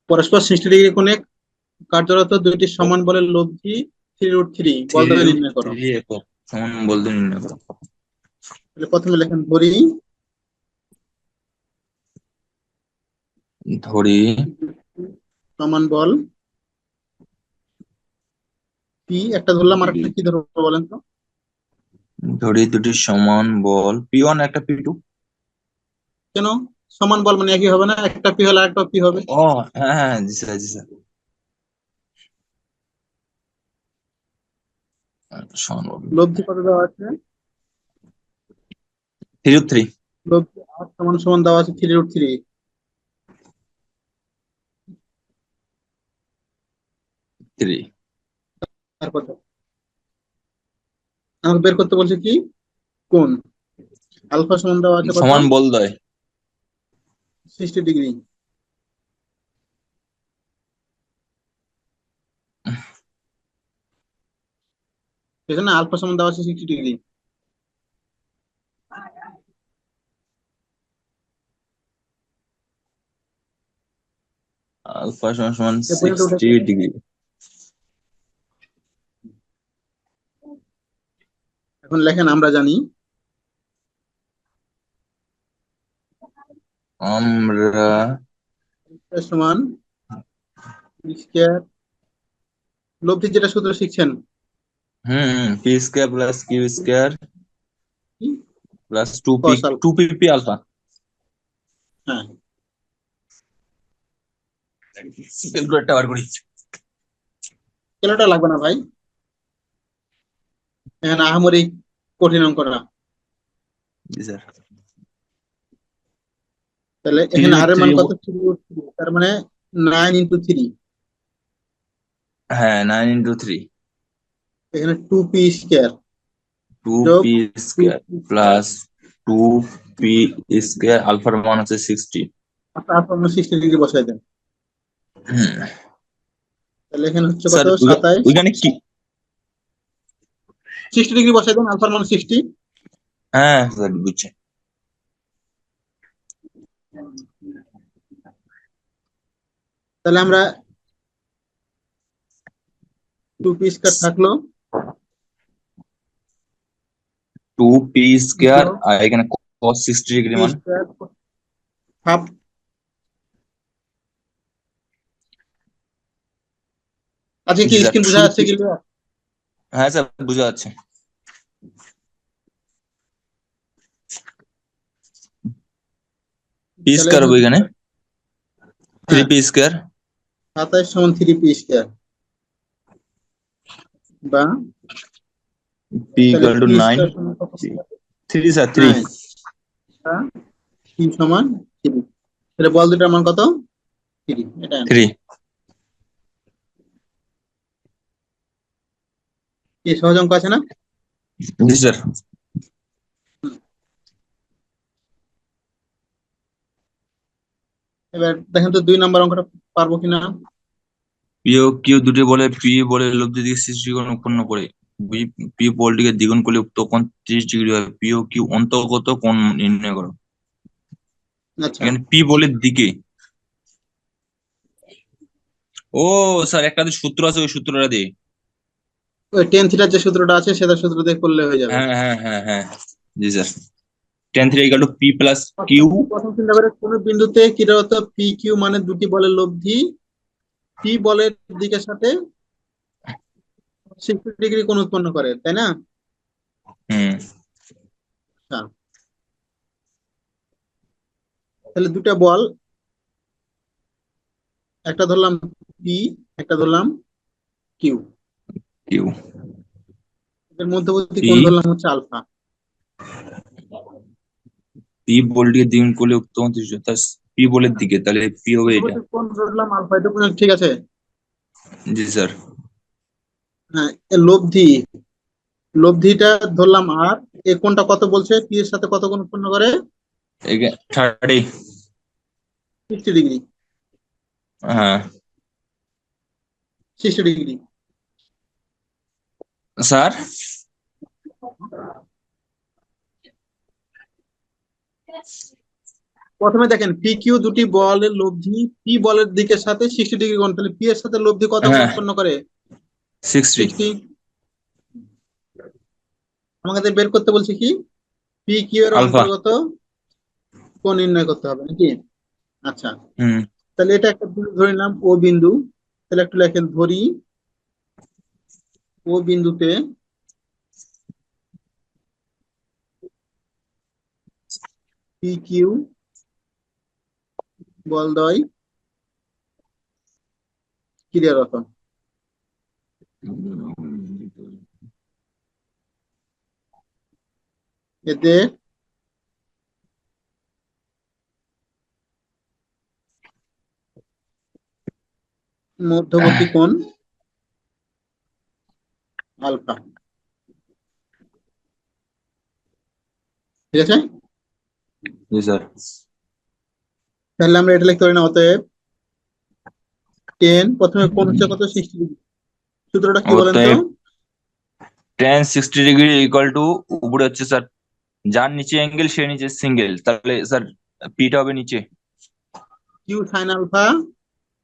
পরস্পর 60 ডিগ্রি কোণে কার্যরত দুইটি সমান বলের লব্ধি 3√3 বল দ্বয় নির্ণয় করো। 3 একক সমান বল দ্বয় নির্ণয় করো। তাহলে প্রথমে লেখেন ধরি সমান বল পি, একটা ধরলাম আর একটা কি ধরবো বলেন তো? ধরি দুটি সমান বল P1 একটা P2। কেন সমান বল মানে একই হবে না? একটা পি হলে একটা পি হবে। ও হ্যাঁ হ্যাঁ জি স্যার জি স্যার। সমান বল লব্ধি কত দেওয়া আছে? 3/3। লব্ধি আর সমান সমান দেওয়া আছে 3√3। আর কত আমাকে বের করতে বলছে? কি কোন? আলফা সমান দেওয়া আছে কত? সমান বল দ্বয় 60 ডিগ্রি। এখানে আলফা সমান দেওয়া আছে 60 ডিগ্রি। আলফা সমান সমান এ পর্যন্ত 60 উঠেছে। ডিগ্রি। এখন লেখেন আমরা জানি আমরা সমান স্কয়ার, লব্ধি যেটা সূত্র শিখছেন P square plus Q square plus cos alpha. 2p alpha. হ্যাঁ, ক্যালকুলেটর বার করি। কেনটা লাগবে না ভাই, এখানে আহামরি কঠিন অঙ্ক না। জি স্যার। তাহলে 3 এখানে root আর এর মান 3 কত? 3√3, তার মানে 9 × 3। হ্যাঁ 9 × 3 এখানে 2p স্কয়ার 2p যোগ square 2p square plus 2p square আলফার মান হচ্ছে 60। তারপর আমরা 60 ডিগ্রি বসাই দেন। হুম তাহলে এখানে হচ্ছে কত? স্যার 27। ওইখানে কি 60 ডিগ্রি বসাই দেন, আলফার মান 60। হ্যাঁ স্যার বুঝছি। তাহলে আমরা 2p স্কয়ার থাকলো 2p স্কয়ার যোগ আর এখানে cos 60 ডিগ্রি p মান। Square half. আজকে কি জি স্যার স্ক্রিন বোঝা শুধু যাচ্ছে কি? হ্যাঁ স্যার বুঝা যাচ্ছে। পি তাহলে স্কয়ার এখানে হবে এখানে হ্যাঁ 3p স্কয়ার 27 সমান 3p স্কয়ার বা p তাহলে equal to পি 9 স্কয়ার সমান কত? 3 স্যার 3। 9 পি সমান 3। তাহলে বল দুটার মান কত? 3। এটা অ্যান্সার। 3 কি সহজ অঙ্ক আছে না? জি স্যার। এবার দেখেন তো 2 নম্বর অঙ্কটা পারবো কিনা। পি ও কিউ দুটি বলে পি বলের লব্ধি দিকে 60 কোণ উৎপন্ন করে পি বলটিকে দ্বিগুণ করলে উক্ত কোণ 30 ডিগ্রি হয়। পি ও কিউ অন্তর্গত কোণ নির্ণয় করো। আচ্ছা, এখানে পি বলের দিকে ও স্যার একটা যে সূত্র আছে ওই সূত্রটা দিয়ে। ওই টেন থিটার যে সূত্রটা আছে সেটা সূত্র দিয়ে করলে হয়ে যাবে। হ্যাঁ হ্যাঁ হ্যাঁ হ্যাঁ জি sir. tan three equal to P plus Q. প্রথম চিন্তা করে কোন বিন্দুতে কিরত পি কিউ মানে দুটি বলের লব্ধি পি বলের দিকের সাথে 60 ডিগ্রি কোণ উৎপন্ন করে, তাই না? হুম আচ্ছা, তাহলে দুটা বল, একটা ধরলাম পি, একটা ধরলাম কিউ, কিউ এর মধ্যবর্তী পি কোণ ধরলাম হচ্ছে আলফা। পি বলটিকে দ্বিগুণ করলে উক্ত কোণ 30 হয়। পি বলের দিকে তাহলে পি হবে এটা। মধ্যবর্তী কোণ ধরলাম আলফা, এটা পর্যন্ত ঠিক আছে? জি স্যার। হ্যাঁ, এর লব্ধিটা ধরলাম আর এই কোণটা কত বলছে? পি এর সাথে কত কোণ উৎপন্ন করে? 30। 60 ডিগ্রি। হ্যাঁ 60 ডিগ্রি। স্যার প্রথমে দেখেন পি কিউ দুটি বলের লব্ধি পি বলের দিকের সাথে 60 ডিগ্রি কোণ, তাহলে পি এর সাথে লব্ধি কত কোণ হ্যাঁ উৎপন্ন করে? 60। 60। আমাদের বের করতে বলছে কি, পি কিউ এর আলফা। অন্তর্গত কোণ নির্ণয় করতে হবে নাকি? আচ্ছা, হুম। তাহলে এটা একটা বিন্দু ধরে নিলাম ও বিন্দু। তাহলে একটু লেখেন, ধরি ও বিন্দুতে পি কিউ বলদ্বয় ক্রিয়ারত। এতে মধ্যবর্তী কোণ আলফা। ঠিক আছে, জি স্যার। তাহলে আমরা এটা লিখতে পারি না, অতএব 10, প্রথমে কোণ হচ্ছে কত, 60 ডিগ্রি। সূত্রটা কি বলেন তো? অতএব tan 60 ডিগ্রি ইকুয়াল টু, উপরে হচ্ছে স্যার যার নিচে অ্যাঙ্গেল সে নিচে সিঙ্গেল, তাহলে স্যার পিটা হবে নিচে, Q sine alpha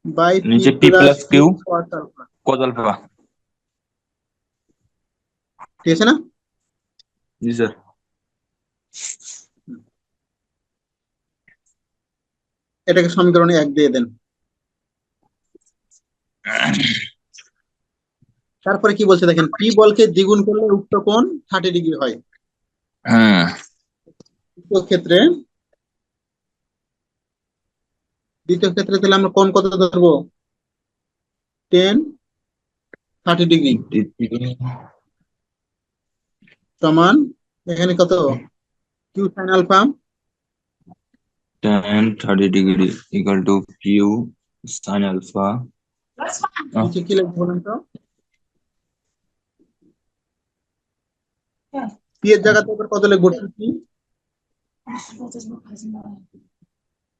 by P নিচে P plus plus Q Q cos alpha. Cos alpha. ঠিক আছে না? জি স্যার। এটাকে সমীকরণে 1 দিয়ে দেন। তারপরে কি বলছে দেখেন, পি বলকে দ্বিগুণ করলে উক্ত কোণ 30 ডিগ্রি হয়। হ্যাঁ। দ্বিতীয় ক্ষেত্রে তাহলে আমরা কোণ কত ধরবো? 10, 30 ডিগ্রি সমান, এখানে কত, Q sine alpha. tan 30 degree equal to Q sine alpha. নিচে কি লিখবো বলেন তো? পি এর জায়গাতে এবার কত লিখবো, P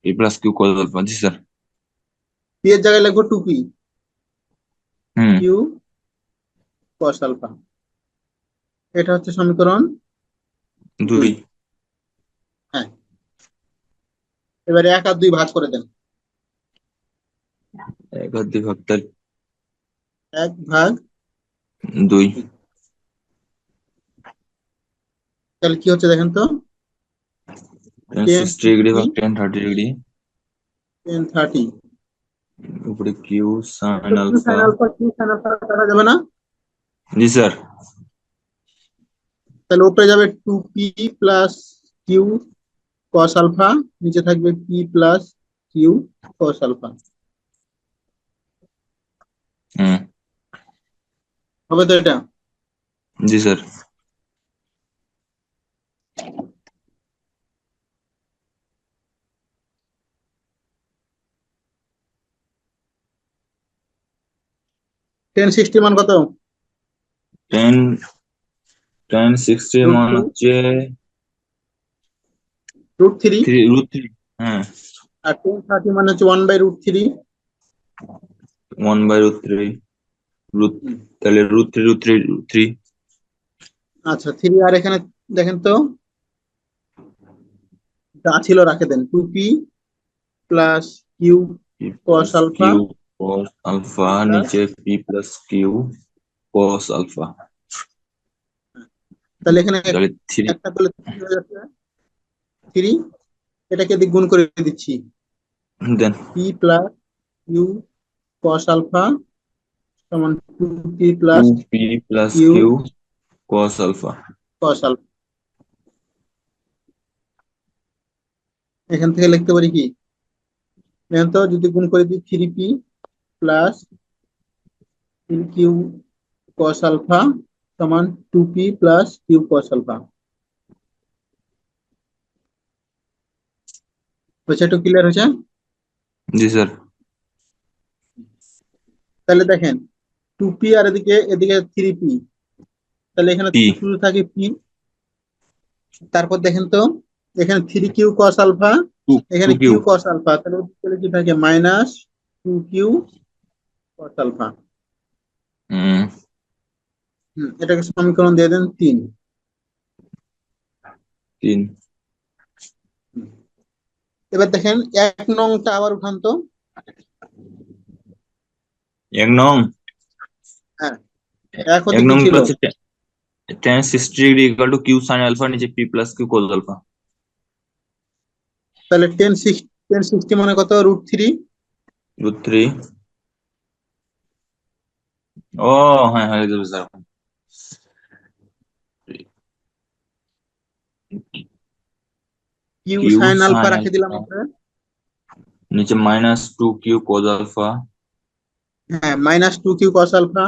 P plus Q cos alpha. জি স্যার। পি এর জায়গায় লিখবো 2p হুম। Q cos alpha. এটা হচ্ছে সমীকরণ 2। 2। হ্যাঁ, এবারে 1 আর 2 ভাগ করে দেন। 1/2 তার 1/2। 2। তাহলে কি হচ্ছে দেখেন তো, tan 10 60 ডিগ্রি 60 ভাগ tan 30 ডিগ্রি, 10 30। উপরে Q sine Q alpha. Sine alpha, Q sine alpha কাটা যাবে না? জি স্যার। তাহলে উপরে যাবে 2p plus Q cos alpha, নিচে থাকবে P plus Q cos alpha. হুম। হবে তো এটা? জি স্যার। 10 60 মান কত? tan tan 60 রুট মান টু, হচ্ছে √3। 3 √3। হ্যাঁ। আর 10 30 মানে হচ্ছে 1/√3। 1/√3 রুট, তাহলে √3 আচ্ছা, 3 আর এখানে দেখেন তো, যা ছিল রাখে দেন, 2p plus Q P cos plus alpha Q cos alpha, plus, নিচে P plus Q cos alpha. তাহলে এখানে তাহলে 3। একটা করলে 3 হয়ে যাচ্ছে, 3। এটাকে দিয়ে গুণ করে দিচ্ছি, then P plus Q cos alpha সমান 2p plus 2p plus Q Q cos alpha. Cos alpha. এখান থেকে লিখতে পারি কি, দেখেন তো, যদি গুণ করে দিই 3p plus Q cos alpha সমান 2p plus Q cos alpha. হচ্ছে, একটু ক্লিয়ার হয়েছে? জি স্যার। তাহলে দেখেন, 2p আর এদিকে এদিকে 3p, তাহলে এখানে পি শুরু থাকে p। তারপর দেখেন তো, এখানে 3q cos alpha, two two এখানে কিউ। কিউ কস আলফা, তাহলে তাহলে কি থাকে, মাইনাস 2q কস আলফা। হুম। এটাকে সমীকরণ দিয়ে দেন 3। 3। এবার দেখেন 1 নংটা আবার উঠান তো। 1 নং হ্যাঁ, 1 হতে 1 কি নং ছিল? হচ্ছে tan 60 degree equal to Q sine alpha, নিচে P plus Q cos alpha. তাহলে 1060 মানে কত? √3। √3। ও হ্যাঁ হয়ে যাবে sir. Q Q sine alpha sine রেখে দিলাম আলফা, উপরে। নিচে -2 কিউ কোস আলফা হ্যাঁ, -2 Q cos alpha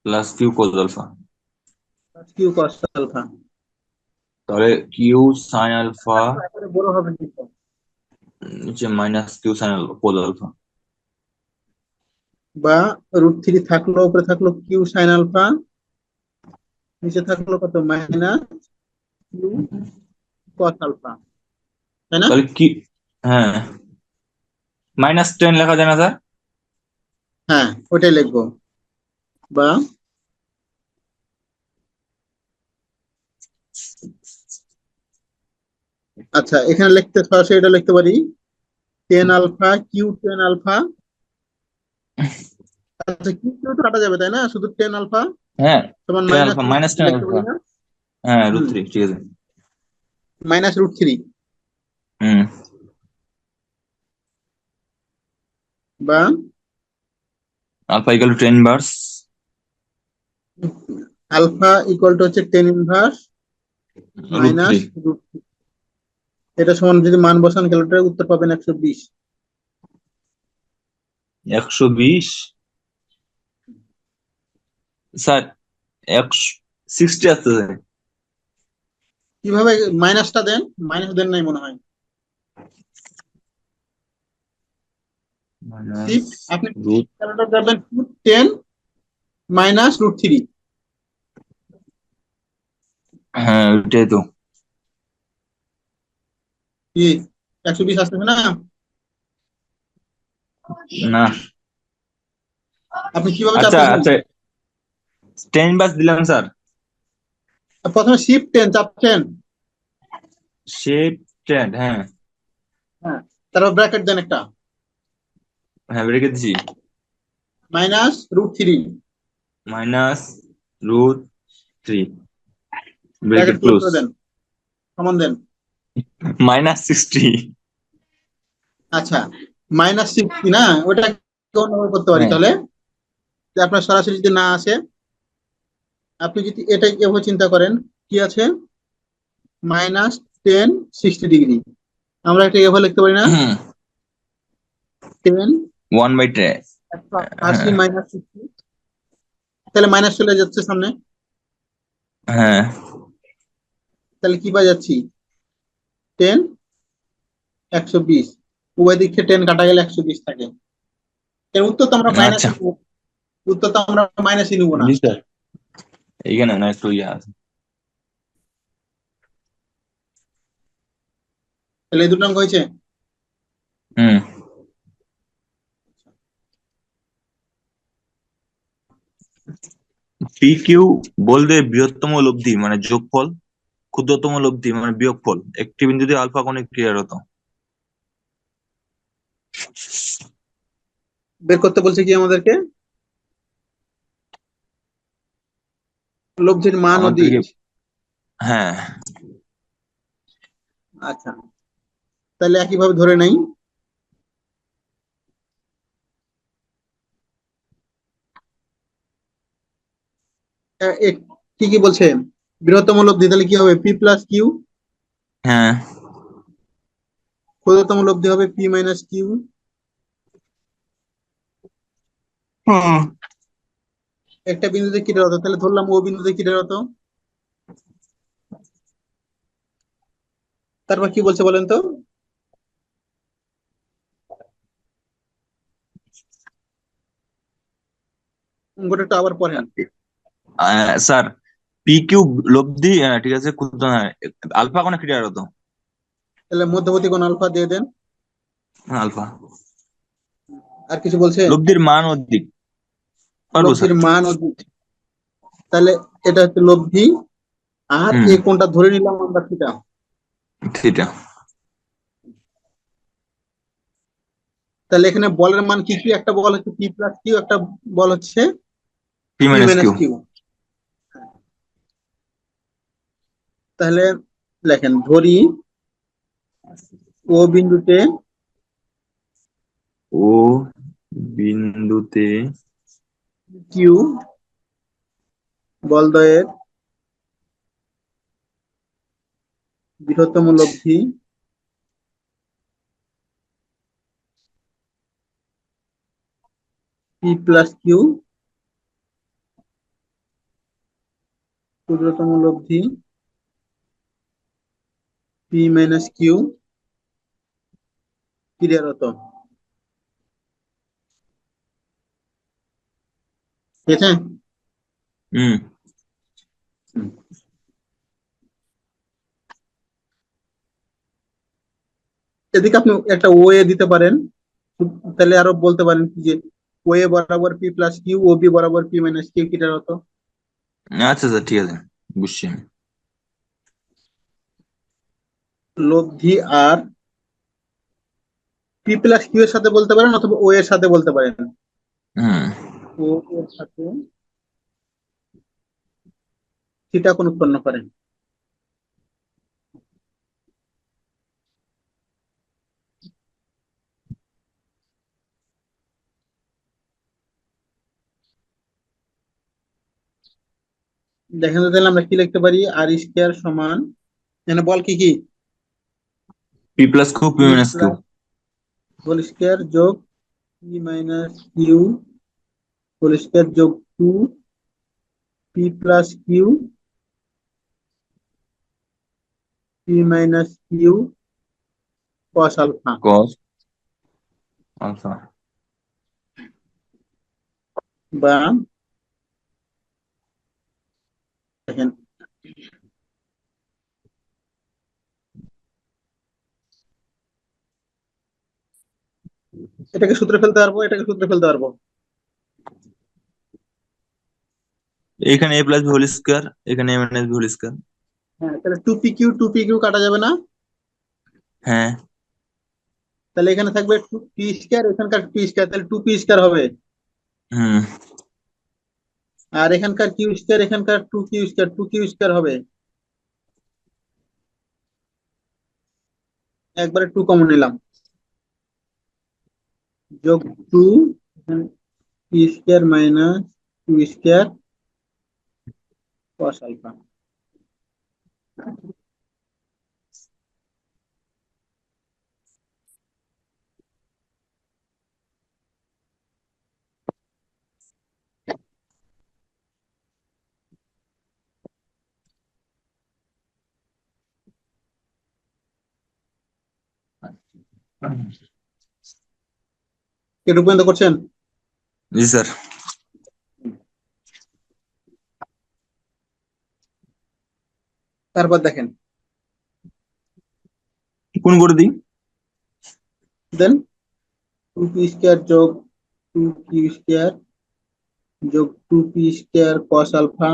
plus Q cos alpha. Q cos alpha. তাহলে কিউ সাইন আলফা একেবারে বড় হবে কিন্তু। নিচে -কিউ সাইন কোস আলফা। বা √3 থাকলো, উপরে থাকলো কিউ সাইন আলফা, নিচে থাকলো কত? -কিউ কস আলফা, তাই না? তাহলে কি, হ্যাঁ -10 লেখা যায় না স্যার? হ্যাঁ, ওটাই লিখবো। বা আচ্ছা, এখানে লিখতে সরাসরি এটা লিখতে পারি, 10 আলফা কিউ 10 আলফা। আচ্ছা, কিউ কিউ তো কাটা যাবে তাই না? শুধু 10 আলফা হ্যাঁ সমান 10 আলফা -10 লিখতে আলফা, পারি না? হ্যাঁ হুম, √3 ঠিক আছে। -√3। হুম। বা alpha equal to 10 inverse alpha equal to হচ্ছে 10 ইনভার্স √3। -√3। এটা সমান যদি মান বসান ক্যালকুলেটরে, উত্তর পাবেন 120। 120 স্যার, 160 আসতেছে। কিভাবে মাইনাসটা দেন? মাইনাস দেন নাই মনে হয়। মাইনাস শিফট, আপনি রুট, ক্যালকুলেটর যাবেন 10 -√3। হ্যাঁ ওইটাই তো। কি 120 আসতেছে না? না, আপনি কিভাবে আচ্ছা চাপতেছেন? আচ্ছা, 10 ইনভার্স দিলাম স্যার। প্রথমে শিফট 10 চাপছেন। শেপ 10, হ্যাঁ হ্যাঁ, তারপর ব্র্যাকেট দেন একটা, হ্যাঁ রেখে দিছি। -√3, -√3 ব্র্যাকেট ব্রেকেট ক্লোজ ক্লোজ, করে দেন, সমান দেন। -60। আচ্ছা, -60 না, ওটা অন্যভাবে করতে পারি হ্যাঁ তাহলে। যে আপনার সরাসরি যদি না আসে, আপনি যদি এটাই এভাবে চিন্তা করেন, কি আছে? -10 60 ডিগ্রি, আমরা এটা এভাবে লিখতে পারি না? 10 1/10। 180 হ্যাঁ -60, তাহলে মাইনাস চলে যাচ্ছে সামনে। হ্যাঁ তাহলে কি পাই যাচ্ছি? 10 120, উভয় দিকে 10 কাটা গেলে 120 থাকে। এর উত্তর তো আমরা আচ্ছা, মাইনাসই নেবো, উত্তর তো আমরা মাইনাসই নেবো না। জি স্যার, এইখানে না একটু ইয়ে আছে। তাহলে এই দুটো অঙ্ক হয়েছে। হুম। পি কিউ বলতে বৃহত্তম লব্ধি মানে যোগফল, ক্ষুদ্রতম লব্ধি মানে বিয়োগফল একটি বিন্দুতে আলফা কোণে ক্রিয়ারত। বের করতে বলছে কি আমাদেরকে? লব্ধির মান ও দিক। আমাদেরকে, হ্যাঁ আচ্ছা, তাহলে একইভাবে ধরে নেই, কি কি বলছে? বৃহত্তম লব্ধি তাহলে কি হবে? P+Q। হ্যাঁ ক্ষুদ্রতম লব্ধি হবে P-Q। হুম। একটা বিন্দুতে ক্রিয়ারত, তাহলে ধরলাম ও বিন্দুতে ক্রিয়ারত। তারপর কি বলছে বলেন তো? অঙ্কটা একটু আবার পড়েন। স্যার, পি কিউ লব্ধি, ঠিক আছে, আলফা কোণে ক্রিয়ারত। তাহলে মধ্যবর্তী কোণ আলফা দিয়ে দেন। আলফা আর কিছু বলছে? লব্ধির মান ও দিক, পারবো স্যার। লব্ধির মান ও দিক, তাহলে এটা হচ্ছে লব্ধি, আর হুম, এই কোণটা ধরে নিলাম আমরা থিটা। থিটা। তাহলে এখানে বলের মান কি কি, একটা বল হচ্ছে পি প্লাস কিউ, একটা বল হচ্ছে P P minus minus Q. Q. তাহলে লেখেন, ধরি ও বিন্দুতে ও বিন্দুতে কিউ বলদ্বয়ের বৃহত্তম লব্ধি পি প্লাস কিউ, ক্ষুদ্রতম লব্ধি পি মাইনাস কিউ ক্রিয়ারত। ঠিক আছে। হুম হুম। এদিকে আপনি একটা ও এ দিতে পারেন, তাহলে আরো বলতে পারেন কি যে ও এ বরাবর পি প্লাস কিউ, ও বি বরাবর পি মাইনাস কিউ ক্রিয়ারত। আচ্ছা আচ্ছা, ঠিক আছে, বুঝছি আমি। লব্ধি আর পি প্লাস কিউ এর সাথে বলতে পারেন, অথবা ও এর সাথে বলতে পারেন। হুম ও এর সাথে থিটা কোণ উৎপন্ন করেন। দেখেন তো, তাহলে আমরা কি লিখতে পারি, আর স্কয়ার সমান, এখানে বল কি কি, P plus Q, P P minus Q. Plus whole square যোগ P minus Q whole square যোগ two P plus Q P minus Q cos alpha. Cos alpha. বা দেখেন, এটাকে সূত্রে ফেলতে পারবো, এটাকে সূত্রে ফেলতে পারবো। এখানে এ প্লাস বি হোল স্কয়ার, এখানে এ মাইনাস বি হোল স্কয়ার। হ্যাঁ, তাহলে টু পি কিউ কাটা যাবে না? হ্যাঁ। তাহলে এখানে থাকবে টু পি স্কয়ার, এখানকার পি স্কয়ার, তাহলে টু পি স্কয়ার হবে। হুম আর এখানকার কিউ স্কয়ার, এখানকার টু কিউ স্কয়ার হবে। একবারে টু কমন নিলাম, যোগ two P square minus two square cos alpha. এটুকু পর্যন্ত করছেন? জি স্যার। তারপর দেখেন, কোন করে দিই? দেন টু পি স্কয়ার যোগ টু কিউ স্কয়ার যোগ two P square cos alpha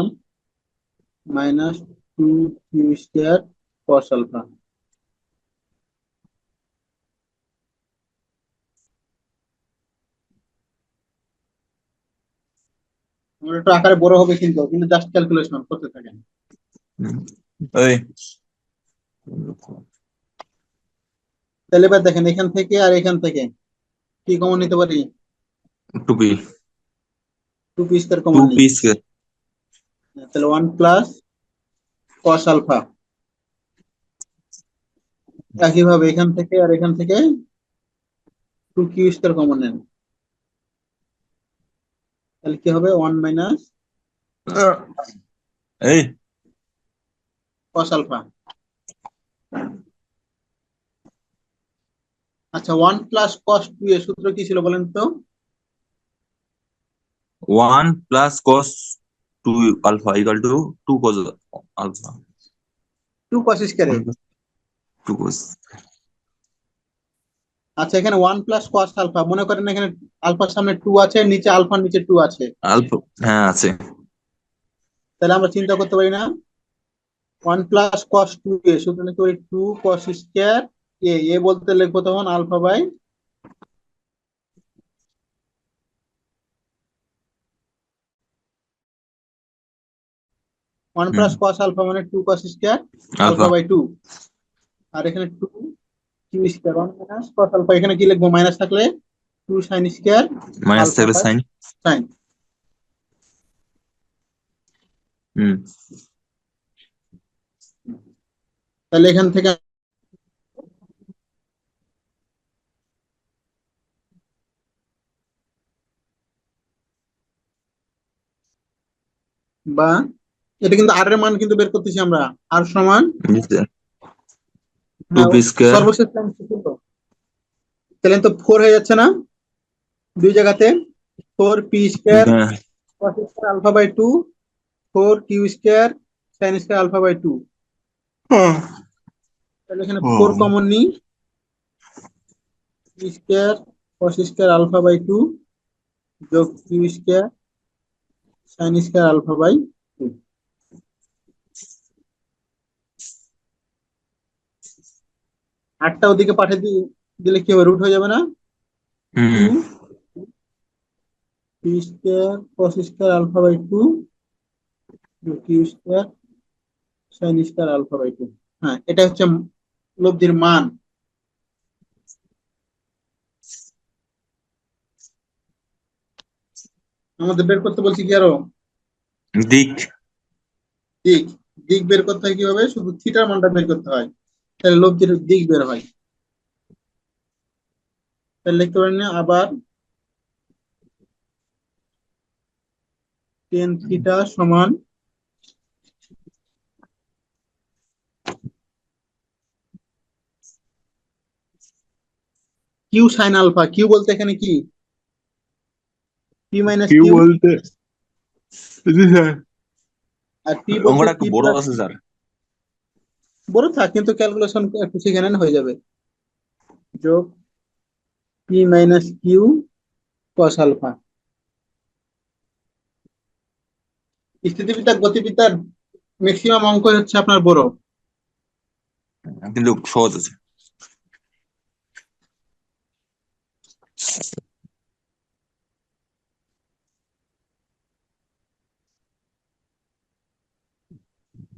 minus two Q square cos alpha. আমার একটু আকারে বড় হবে, কিন্তু কিন্তু জাস্ট ক্যালকুলেশন করতে থাকেন। হুম। ওই তাহলে এবার দেখেন, এখান থেকে আর এখান থেকে কি কমন নিতে পারি? Two P, two P square two common নিই। P square. তাহলে ওয়ান প্লাস কস আলফা। একইভাবে এখান থেকে আর এখান থেকে টু কিউ স্কয়ার কমন নেন, তাহলে কি হবে, ওয়ান মাইনাস এই কস আলফা। আচ্ছা, ওয়ান প্লাস কস টু এর সূত্র কি ছিল বলেন তো? One plus cos two alpha equal to two cos alpha. Two cos স্কয়ারে। ওয়ান প্লাস টু কস আচ্ছা, এখানে ওয়ান প্লাস কস আলফা, মনে করেন এখানে আলফার সামনে টু আছে, নিচে আলফার নিচে টু আছে, আলফা। হ্যাঁ আছে। তাহলে আমরা চিন্তা করতে পারি না, ওয়ান প্লাস কস টু এ সূত্র লিখতে পারি টু কস স্কয়ার এ, এ বলতে লিখবো তখন alpha by one plus cos alpha মানে 2 cos square alpha alpha by 2, আর এখানে 2 Q square 1 minus cos alpha, এখানে কি লিখবো, মাইনাস থাকলে 2 সাইন স্কয়ার মাইনাস আলফা থাকলে বাই সাইন। সাইন। হুম তাহলে এখান থেকে বা এটা কিন্তু আর এর মান কিন্তু বের করতেছি আমরা, আর সমান, টু হ্যাঁ পি স্কোয়ার। সর্বশেষ টাইম কত, তাহলে তো 4 হয়ে যাচ্ছে না দুই জায়গাতে, 4 P square cos square alpha by 2, 4 Q square sine square alpha by 2। তাহলে এখানে 4 কমন নিই, P square cos square alpha by 2 যোগ Q square sine square alpha by 2। আটটা ওদিকে পাঠিয়ে দিলে কি হবে, রুট হয়ে যাবে না, hmm 2 P square cos square alpha by 2 যোগ Q square sine square alpha by 2। হ্যাঁ, এটা হচ্ছে লব্ধির মান। আমাদের বের করতে বলছি কি আরো, দিক। দিক। দিক বের করতে হয় কিভাবে, শুধু থিটার মানটা বের করতে হয়, তাহলে লব্ধির দিক বের হয়। তাহলে লিখতে পারেন না আবার টেন থিটা সমান কিউ সাইন আলফা। কিউ বলতে এখানে কি, পি মাইনাস কিউ কিউ, বলতে জি স্যার, আর পি বলতে অঙ্কটা একটু পি বড় প্লাস, আছে স্যার। বড় থাক কিন্তু ক্যালকুলেশন একটু শিখে নেন হয়ে যাবে, যোগ P minus Q cos alpha. স্থিতিবিদ্যা গতিবিদ্যার ম্যাক্সিমাম অঙ্ক হচ্ছে আপনার বড়। কিন্তু সহজ আছে।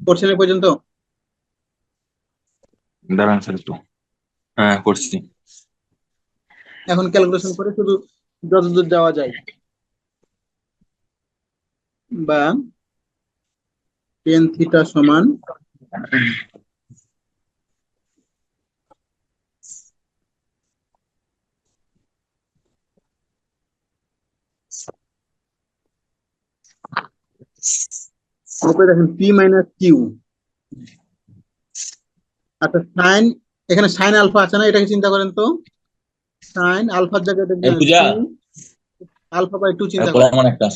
করছেন এ পর্যন্ত? দাঁড়ান স্যার একটু। হ্যাঁ করছি। এখন ক্যালকুলেশন করে শুধু যতদূর যাওয়া যায়, বা টেন থিটা সমান উপরে দেখেন পি মাইনাস কিউ, আচ্ছা সাইন, এখানে সাইন আলফা আছে না, এটাকে চিন্তা করেন তো, সাইন আলফার জায়গায় এই দেখবেন পূজা, 2 আলফা বাই 2 চিন্তা পরে করেন। এমন একটা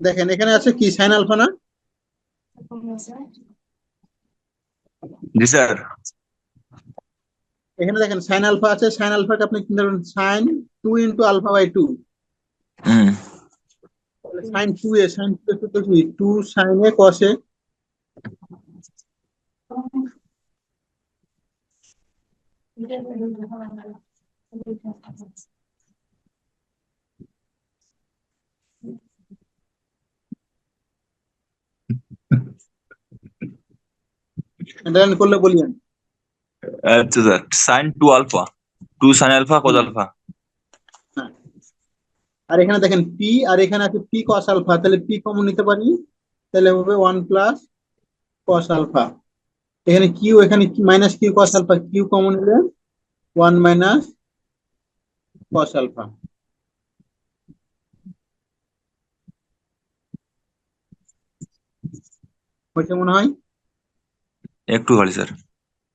দেখেন এখানে আছে কি সাইন আলফা না, জি স্যার। এখানে দেখেন সাইন আলফা আছে, সাইন আলফাকে আপনি চিন্তা করেন sine 2 into alpha by 2, hmm sine 2 A, sine 2 A তো কি 2 সাইন এ কস এ, এটা করলে বলিয়েন। আচ্ছা sir, sine two alpha, two sine alpha cos alpha. হ্যাঁ, আর এখানে দেখেন পি, আর এখানে আছে পি কস আলফা, তাহলে পি কমন নিতে পারি, তাহলে হবে 1 প্লাস কস আলফা। এখানে কিউ, এখানে minus Q cos alpha, Q common নিলে 1 মাইনাস কস আলফা। হয়েছে মনে হয়। একটু খালি sir,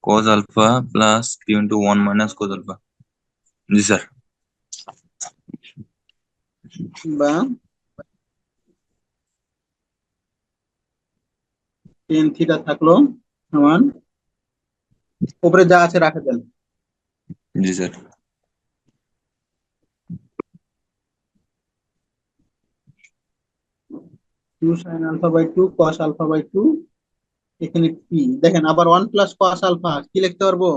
cos alpha plus Q into one minus cos alpha. জি স্যার। বা টেন থিটা থাকলো সমান, উপরে যা আছে রাখে দেন, জি sir. 2 sine alpha by 2 cos alpha by 2, এখানে পি দেখেন আবার 1 প্লাস কস আলফা কি লিখতে পারবো,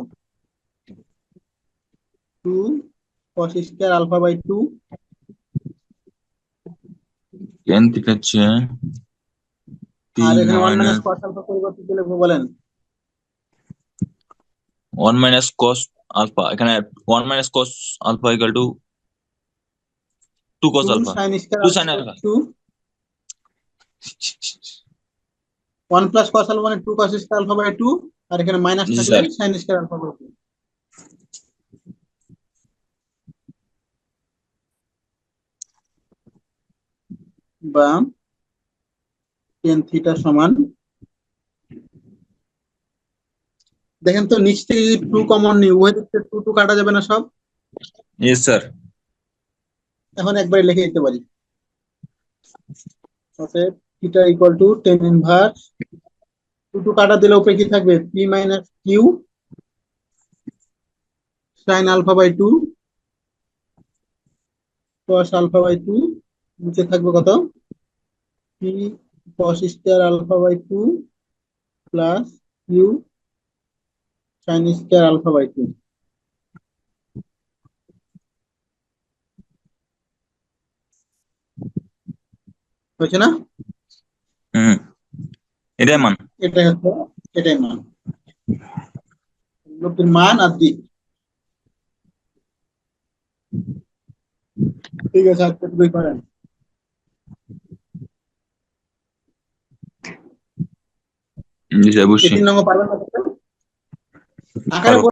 2 cos square alpha by 2 tan theta হচ্ছে পি আর এখানে 1 মাইনাস মাইনাস cos আলফা পরিবর্তে কি লিখবো বলেন? 1 মাইনাস কস আলফা, এখানে 1 minus cos alpha equal to 2 cos 2 alpha, sin square 2 alpha sine by alpha. 2, 1 plus cos alpha মানে 2 cos স্কয়ার আলফা বাই 2, আর এখানে মাইনাস জি থাকলে sir. sin square alpha by 2। বা tan থিটা সমান, দেখেন তো নিচ থেকে যদি 2 কমন নিই, উভয় দিক থেকে 2 2 কাটা যাবে না সব? Yes sir. এখন একবারে লিখে দিতে পারি। অতএব theta equal to tan inverse 2 2 কাটা দিলে উপরে কি থাকবে? p minus Q sin alpha by 2 cos alpha by 2, নিচে থাকবে কত? p cos square alpha by 2 plus Q sin square alpha by 2। হয়েছে না? হুম, এটাই মান। এটাই হচ্ছে, এটাই মান, লোকটির মান আর দিক। ঠিক আছে, আজকে দুই করেন। জি স্যার, এই বুঝছি। 3 নম্বর পারবেন না? আকারে পারবো।